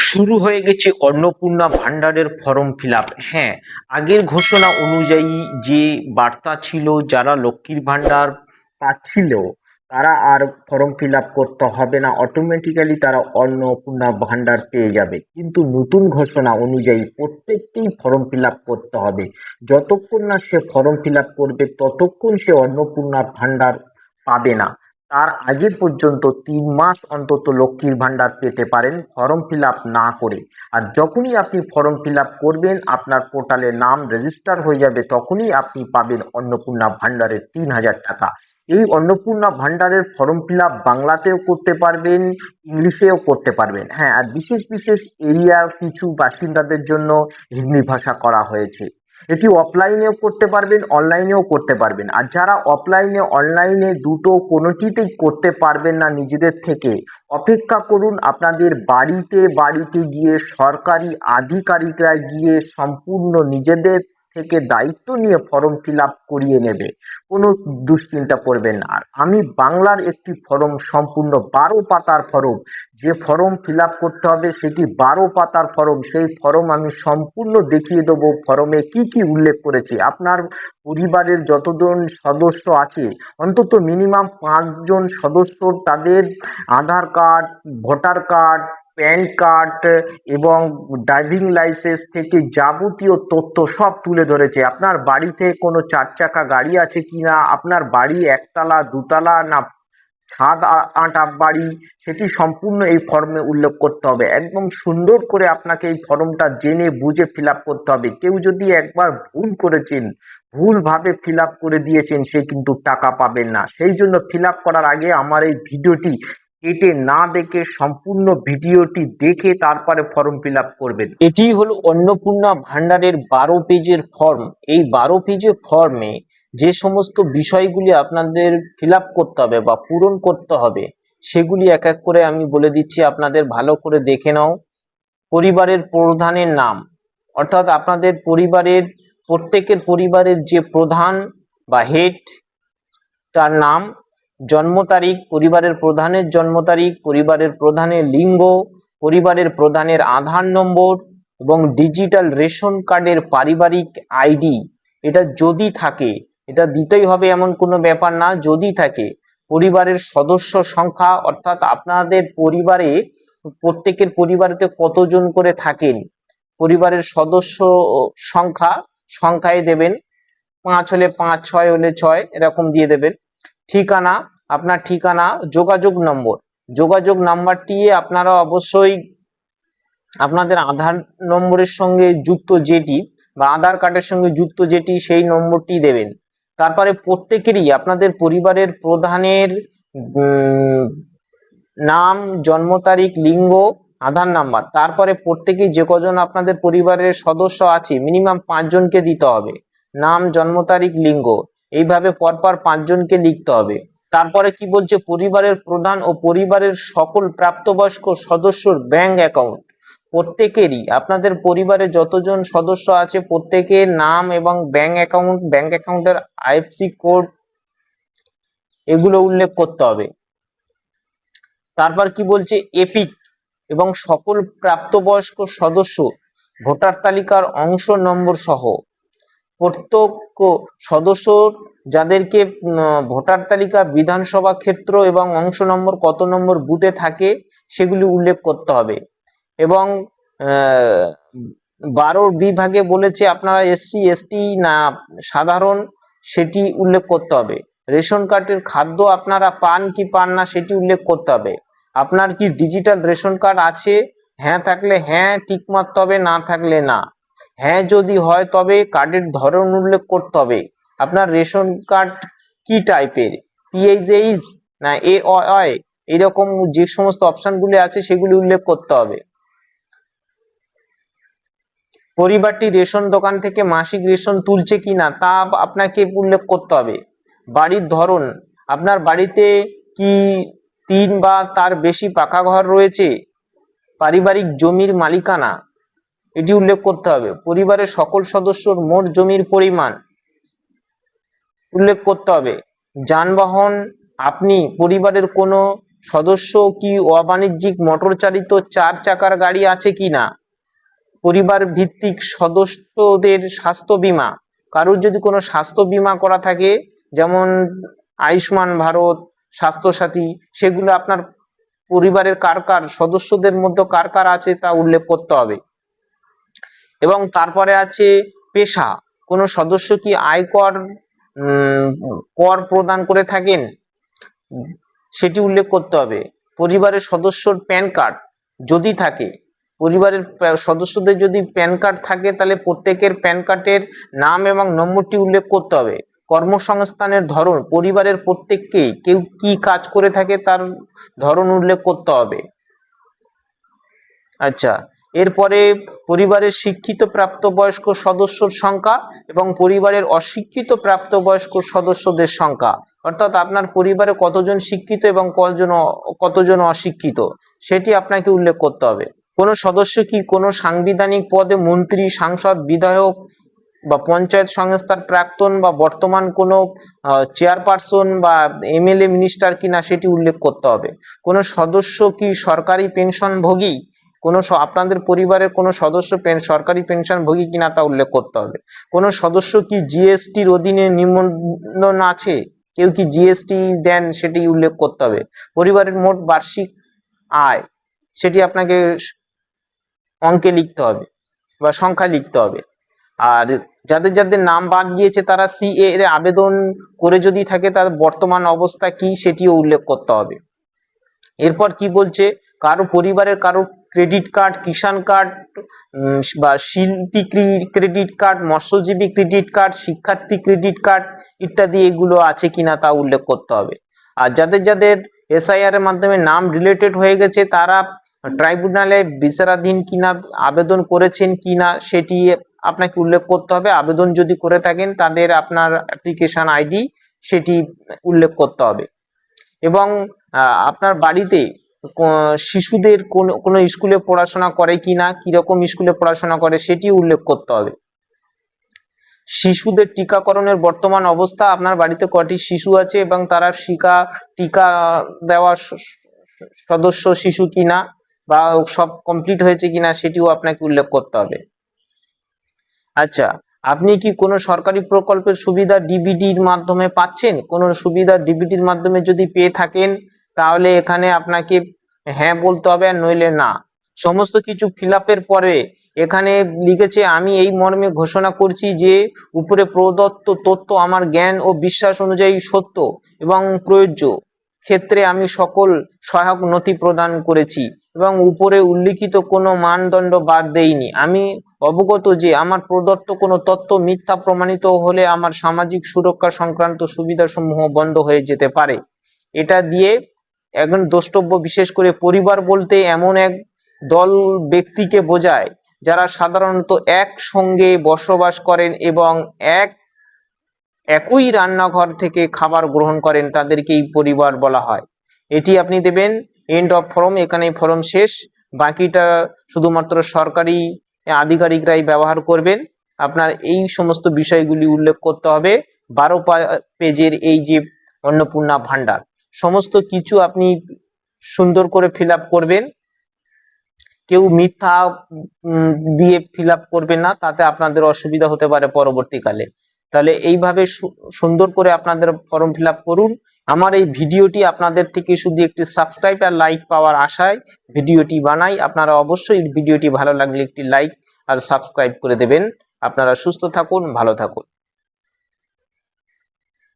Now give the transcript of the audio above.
শুরু হয়ে গেছে অন্নপূর্ণা ভান্ডারের ফর্ম ফিল আপ। হ্যাঁ, আগের ঘোষণা অনুযায়ী যে বার্তা ছিল, যারা লক্ষ্মীর ভান্ডার পাচ্ছিল তারা আর ফর্ম ফিল আপ করতে হবে না, অটোমেটিক্যালি তারা অন্নপূর্ণা ভান্ডার পেয়ে যাবে। কিন্তু নতুন ঘোষণা অনুযায়ী প্রত্যেককেই ফর্ম ফিল আপ করতে হবে। যতক্ষণ না সে ফর্ম ফিল আপ করবে ততক্ষণ সে অন্নপূর্ণা ভান্ডার পাবে না। তার আগে পর্যন্ত 3 মাস অন্তত লক্ষ্মীর ভান্ডার পেতে পারেন ফর্ম ফিল আপ না করে। আর যখনই আপনি ফর্ম ফিল আপ করবেন, আপনার পোর্টালে নাম রেজিস্টার হয়ে যাবে, তখনই আপনি পাবেন অন্নপূর্ণা ভান্ডারের 3,000 টাকা। এই অন্নপূর্ণা ভান্ডারের ফর্ম ফিল আপ বাংলাতেও করতে পারবেন, ইংলিশেও করতে পারবেন। হ্যাঁ, আর বিশেষ বিশেষ এরিয়ার কিছু বাসিন্দাদের জন্য হিন্দি ভাষা করা হয়েছে। এটি অফলাইনেও করতে পারবেন, অনলাইনেও করতে পারবেন। আর যারা অফলাইনে অনলাইনে দুটো কোনোটিতেই করতে পারবেন না নিজেদের থেকে, অপেক্ষা করুন। আপনাদের বাড়িতে বাড়িতে গিয়ে সরকারি আধিকারিকরা গিয়ে সম্পূর্ণ নিজেদের থেকে দায়িত্ব নিয়ে ফর্ম ফিল আপ করিয়ে নেবে। কোনো দুশ্চিন্তা করবেন না। আর আমি বাংলার একটি ফর্ম, সম্পূর্ণ 12 পাতার ফর্ম, যে ফর্ম ফিল আপ করতে হবে সেটি 12 পাতার ফর্ম। সেই ফর্ম আমি সম্পূর্ণ দেখিয়ে দেবো। ফর্মে কি কি উল্লেখ করেছে, আপনার পরিবারের যতজন সদস্য আছে অন্তত মিনিমাম 5জন সদস্য, তাদের Aadhaar card, voter card, PAN card এবং ড্রাইভিং লাইসেন্স থেকে যাবতীয় তথ্য সব তুলে ধরেছে। আপনার বাড়িতে কোনো 4 চাকা গাড়ি আছে কিনা, আপনার বাড়ি একতলা, দুতলা না ছাদ আঁটা বাড়ি, সেটি সম্পূর্ণ এই ফর্মে উল্লেখ করতে হবে। একদম সুন্দর করে আপনাকে এই ফর্মটা জেনে বুঝে ফিল আপ করতে হবে। কেউ যদি একবার ভুল করেছেন, ভুলভাবে ফিল আপ করে দিয়েছেন, সে কিন্তু টাকা পাবেন না। সেই জন্য ফিল আপ করার আগে আমার এই ভিডিওটি কেটে না দেখে সম্পূর্ণ ভিডিওটি দেখে তারপরে ফর্ম ফিল আপ করবেন। এটি হলো অন্নপূর্ণা ভান্ডারের 12 পেজের ফর্ম। এই 12 পেজের ফর্মে যে সমস্ত বিষয়গুলি আপনাদের ফিল আপ করতে হবে বা পূরণ করতে হবে, সেগুলি এক এক করে আমি বলে দিচ্ছি, আপনাদের ভালো করে দেখে নাও। পরিবারের প্রধানের নাম, অর্থাৎ আপনাদের পরিবারের প্রত্যেকের পরিবারের যে প্রধান বা হেড, তার নাম। জন্ম তারিখ, পরিবারের প্রধানের জন্ম তারিখ, পরিবারের প্রধানের লিঙ্গ, পরিবারের প্রধানের আধার নম্বর এবং ডিজিটাল রেশন কার্ডের পারিবারিক আইডি। এটা যদি থাকে, এটা দিতেই হবে এমন কোনো ব্যাপার না, যদি থাকে। পরিবারের সদস্য সংখ্যা, অর্থাৎ আপনাদের পরিবারে প্রত্যেকের পরিবারেতে কতজন করে থাকেন, পরিবারের সদস্য সংখ্যায় দেবেন। 5 হলে 5, 6 হলে 6, এরকম দিয়ে দেবেন। ঠিকানা, আপনার ঠিকানা। যোগাযোগ নম্বর, যোগাযোগ নাম্বারটি আপনারা অবশ্যই আপনাদের আধার নম্বরের সঙ্গে যুক্ত যেটি বা আধার কার্ডের সঙ্গে যুক্ত যেটি, সেই নম্বরটি দেবেন। তারপরে প্রত্যেকেরই আপনাদের পরিবারের প্রধানের নাম, জন্ম তারিখ, লিঙ্গ, আধার নাম্বার। তারপরে প্রত্যেকেই যে কজন আপনাদের পরিবারের সদস্য আছে মিনিমাম 5 জনকে দিতে হবে। নাম, জন্ম তারিখ, লিঙ্গ, এইভাবে পরপর 5 জনকে লিখতে হবে। তারপরে কি বলছে, পরিবারের প্রধান ও পরিবারের সকল প্রাপ্তবয়স্ক সদস্যর ব্যাংক অ্যাকাউন্ট। প্রত্যেকেরই আপনাদের পরিবারে যতজন সদস্য আছে প্রত্যেকের নাম এবং ব্যাংক অ্যাকাউন্টের আইএফএসসি কোড, এগুলো উল্লেখ করতে হবে। তারপর কি বলছে, এপিক এবং সকল প্রাপ্তবয়স্ক সদস্য ভোটার তালিকার অংশ নম্বর সহ। প্রত্যেক সদস্য যাদেরকে ভোটার তালিকা, বিধানসভা ক্ষেত্র এবং অংশ নম্বর কত নম্বর বুথে থাকে সেগুলি উল্লেখ করতে হবে। এবং 12 বিভাগে বলেছে আপনারা এসসি এসটি না সাধারণ, সেটি উল্লেখ করতে হবে। রেশন কার্ডের খাদ্য আপনারা পান কি পান না সেটি উল্লেখ করতে হবে। আপনার কি ডিজিটাল রেশন কার্ড আছে, হ্যাঁ থাকলে হ্যাঁ টিক মারতে হবে, না থাকলে না। হ্যাঁ যদি হয় তবে কার্ডের ধরন উল্লেখ করতে হবে। আপনার রেশন কার্ড কি টাইপের, পিএইচএইচ না এঅয়, এরকম যে সমস্ত অপশনগুলি আছে সেগুলি উল্লেখ করতে হবে। পরিবারটি রেশন দোকান থেকে মাসিক রেশন তুলছে কিনা তা আপনাকে উল্লেখ করতে হবে। বাড়ির ধরন, আপনার বাড়িতে কি 3 বা তার বেশি পাকা ঘর রয়েছে। পারিবারিক জমির মালিকানা, এটি উল্লেখ করতে হবে। পরিবারের সকল সদস্যর মোট জমির পরিমাণ উল্লেখ করতে হবে। যানবাহন, আপনি পরিবারের কোনো সদস্য কি অবাণিজ্যিক মোটর চালিত 4 চাকার গাড়ি আছে কিনা, পরিবার ভিত্তিক সদস্যদের স্বাস্থ্য বীমা, কারোর যদি কোনো স্বাস্থ্য বীমা করা থাকে যেমন আয়ুষ্মান ভারত, স্বাস্থ্যসাথী, সেগুলো আপনার পরিবারের কার কার সদস্যদের মধ্যে কার কার আছে তা উল্লেখ করতে হবে। এবং তারপরে আছে পেশা, কোনো সদস্য কি আয়কর কর প্রদান করে থাকেন সেটি উল্লেখ করতে হবে। পরিবারের সদস্যর প্যান কার্ড যদি থাকে, পরিবারের সদস্যদের যদি প্যান কার্ড থাকে তাহলে প্রত্যেকের প্যান কার্ডের নাম এবং নম্বরটি উল্লেখ করতে হবে। কর্মসংস্থানের ধরন, পরিবারের প্রত্যেককেই কেউ কি কাজ করে থাকে তার ধরন উল্লেখ করতে হবে। আচ্ছা, এরপরে পরিবারের শিক্ষিত প্রাপ্তবয়স্ক সদস্যর সংখ্যা এবং পরিবারের অশিক্ষিত প্রাপ্তবয়স্ক সদস্যদের সংখ্যা, অর্থাৎ আপনার পরিবারে কতজন শিক্ষিত এবং কতজন অশিক্ষিত সেটি আপনাকে উল্লেখ করতে হবে। কোনো সদস্য কি কোনো সাংবিধানিক পদে মন্ত্রী, সাংসদ, বিধায়ক বা পঞ্চায়েত সংস্থার প্রাক্তন বা বর্তমান কোনো চেয়ারপারসন বা এমএলএ মিনিস্টার কিনা সেটি উল্লেখ করতে হবে। কোনো সদস্য কি সরকারি পেনশনভোগী, আপনাদের পরিবারের কোনো সদস্য সরকারি পেনশনভোগী কিনা তা উল্লেখ করতে হবে। কোনো সদস্য কি জিএসটির অধীনে নিবন্ধন আছে, কেউ কি জিএসটি দেন সেটি উল্লেখ করতে হবে। পরিবারের মোট বার্ষিক আয় সেটি আপনাকে অঙ্কে লিখতে হবে বা সংখ্যায় লিখতে হবে। আর যাদের যাদের নাম বাদ গিয়েছে তারা সিএ এর আবেদন করে যদি থাকে তার বর্তমান অবস্থা কি সেটিও উল্লেখ করতে হবে। এরপর কি বলছে, কারো পরিবারের কারো ক্রেডিট কার্ড, কিষাণ কার্ড বা শিল্পী ক্রেডিট কার্ড, মৎস্যজীবী ক্রেডিট কার্ড, শিক্ষার্থী ক্রেডিট কার্ড ইত্যাদি এগুলো আছে কিনা তা উল্লেখ করতে হবে। আর যাদের যাদের এসআইআর এর মাধ্যমে নাম রিলেটেড হয়ে গেছে তারা ট্রাইব্যুনালে বিচারাধীন কিনা, আবেদন করেছেন কিনা সেটি আপনাকে উল্লেখ করতে হবে। আবেদন যদি করে থাকেন তাদের আপনার অ্যাপ্লিকেশন আইডি সেটি উল্লেখ করতে হবে। এবং আপনার বাড়িতে শিশুদের কোনো স্কুলে পড়াশোনা করে কিনা, কিরকম স্কুলে পড়াশোনা করে সেটি উল্লেখ করতে হবে। শিশুদের টিকাকরণের বর্তমান অবস্থা, আপনার বাড়িতে কটি শিশু আছে এবং তারা টিকা দেওয়া সদস্য শিশু কিনা বা সব কমপ্লিট হয়েছে কিনা সেটিও আপনাকে উল্লেখ করতে হবে। আচ্ছা, আপনি কি কোনো সরকারি প্রকল্পের সুবিধা ডিবিডির মাধ্যমে পাচ্ছেন? কোনো সুবিধা ডিবিডির মাধ্যমে যদি পেয়ে থাকেন তাহলে এখানে আপনাকে হ্যাঁ বলতে হবে, আর নইলে না। সমস্ত কিছু ফিল আপের পরে এখানে লিখেছে, আমি এই মর্মে ঘোষণা করছি যে উপরে প্রদত্ত তথ্য আমার জ্ঞান ও বিশ্বাস অনুযায়ী সত্য এবং প্রযোজ্য ক্ষেত্রে আমি সকল সহায়ক নথি প্রদান করেছি এবং উপরে উল্লিখিত কোনো মানদণ্ড বাদ দেইনি। আমি অবগত যে আমার প্রদত্ত কোনো তথ্য মিথ্যা প্রমাণিত হলে আমার সামাজিক সুরক্ষা সংক্রান্ত সুবিধাসমূহ বন্ধ হয়ে যেতে পারে। এটা দিয়ে একজন দ্রষ্টব্য, বিশেষ করে পরিবার বলতে এমন এক দল ব্যক্তিকে বোঝায় যারা সাধারণত একসঙ্গে বসবাস করেন এবং একই রান্নাঘর থেকে খাবার গ্রহণ করেন, তাদেরকেই পরিবার বলা হয়। এটি আপনি দেবেন এন্ড অফ ফর্ম, এখানে ফর্ম শেষ। বাকিটা শুধুমাত্র সরকারি আধিকারিকরাই ব্যবহার করবেন। আপনার এই সমস্ত বিষয়গুলি উল্লেখ করতে হবে। 12 পেজের এই যে অন্নপূর্ণা ভান্ডার, সমস্ত কিছু আপনি সুন্দর করে ফিল আপ করবেন। কেউ মিথ্যা দিয়ে ফিল আপ করবেন না, তাতে আপনাদের অসুবিধা হতে পারে পরবর্তীকালে। তাহলে এইভাবে সুন্দর করে আপনাদের ফর্ম ফিল আপ করুন। আমার এই ভিডিওটি আপনাদের থেকে শুধু একটি সাবস্ক্রাইব আর লাইক পাওয়ার আশায় ভিডিওটি বানাই। আপনারা অবশ্যই ভিডিওটি ভালো লাগলে একটি লাইক আর সাবস্ক্রাইব করে দেবেন। আপনারা সুস্থ থাকুন, ভালো থাকুন।